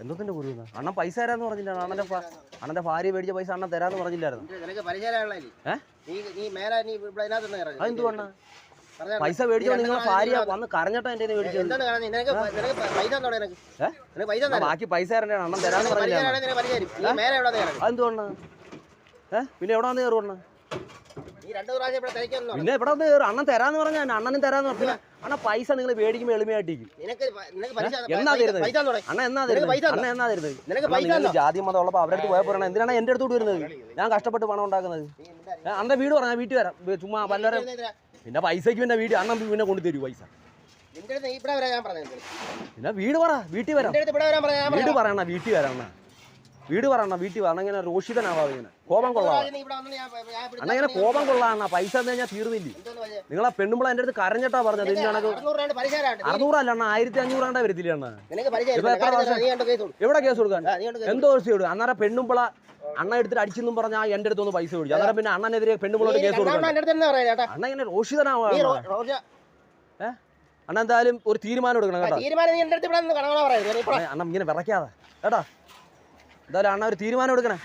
എന്തോത്തിന്റെ കുരുന്ന് അണ്ണൻ പൈസ തരാന്ന് പറഞ്ഞില്ല അണ്ണന്റെ ഭാര്യ മേടിച്ച പൈസ അണ്ണൻ തരാന്ന് പറഞ്ഞില്ലായിരുന്നു. അതെന്തുകൊണ്ടാ പൈസ മേടിച്ചോ? നിങ്ങളെ ഭാര്യ വന്ന് കരഞ്ഞിട്ടാ എന്റെ മേടിച്ചത്. ബാക്കി പൈസ തരണ്ടേ അണ്ണൻ തരാന്ന് പറഞ്ഞില്ല. അതെന്തുകൊണ്ടാ? പിന്നെ എവിടെ വന്ന് കയറുവണ്ണ? പിന്നെ എവിടെ വന്ന് കയറും? അണ്ണൻ തരാന്ന് പറഞ്ഞ അണ്ണനും തരാന്ന് പറഞ്ഞ അണ്ണ പൈസ നിങ്ങൾ മേടിക്കുമ്പോൾ എളിമയായിട്ടിരിക്കും. എന്നാ തരുന്നത് അണ്ണ? എന്നാ തരുന്നത് അണ്ണ? എന്നാ തരുന്നത്? ജാതി മതം ഉള്ളപ്പോൾ അവരുടെ അടുത്ത് പോയപ്പോൾ എന്തിനാണ് എന്റെ അടുത്തോട്ട് വരുന്നത്? ഞാൻ കഷ്ടപ്പെട്ട് പണം ഉണ്ടാക്കുന്നത്. അണ്ണന്റെ വീട് പറഞ്ഞാൽ വീട്ടിൽ വരാം ചുമ്മാ വല്ലവരും. പിന്നെ പൈസക്ക് പിന്നെ വീട് അണ്ണൻ പിന്നെ കൊണ്ടുതരൂ പൈസ. പിന്നെ വീട് പറ വീട്ടിൽ വരാം. വീട് പറയണ വീട്ടിൽ വരാം. വീട് പറയണ വീട്ടിൽ വരണം. ഇങ്ങനെ രോഷിതനാവാ ഇങ്ങനെ കോപം കൊള്ളാം. അണ്ണ ഇങ്ങനെ കോപം കൊള്ളാണ്ണ. പൈസ എന്ന് കഴിഞ്ഞാൽ തീർന്നില്ലേ? നിങ്ങളെ പെണ്ണുമ്പോൾ എന്റെ അടുത്ത് കരഞ്ഞിട്ടാ പറഞ്ഞത്. 600 അല്ല അണ്ണ 1500 വരത്തില്ല അണ്ണ. എവിടെ കേസ് കൊടുക്കാൻ? എന്തോ കേസ് കൊടുക്കും? അന്നേരം പെണ്ണുമ്പള അണ്ണ എടുത്തിട്ട് അടിച്ചെന്നും പറഞ്ഞാൽ എന്റെ അടുത്തൊന്ന് പൈസ മേടിച്ചു. അന്നേരം പിന്നെ അണ്ണനെതിരെ പെണ്ണുമ്പോളോട് കേസ് കൊടുക്കണം. അണ്ണ ഇങ്ങനെ രോഷിതനാവാ. അണ്ണ എന്തായാലും ഒരു തീരുമാനം എടുക്കണം കേട്ടോ. അണ്ണ ഇങ്ങനെ വിറയ്ക്കാതെ കേട്ടാ. എന്തായാലും അണ്ണ ഒരു തീരുമാനം എടുക്കണേ.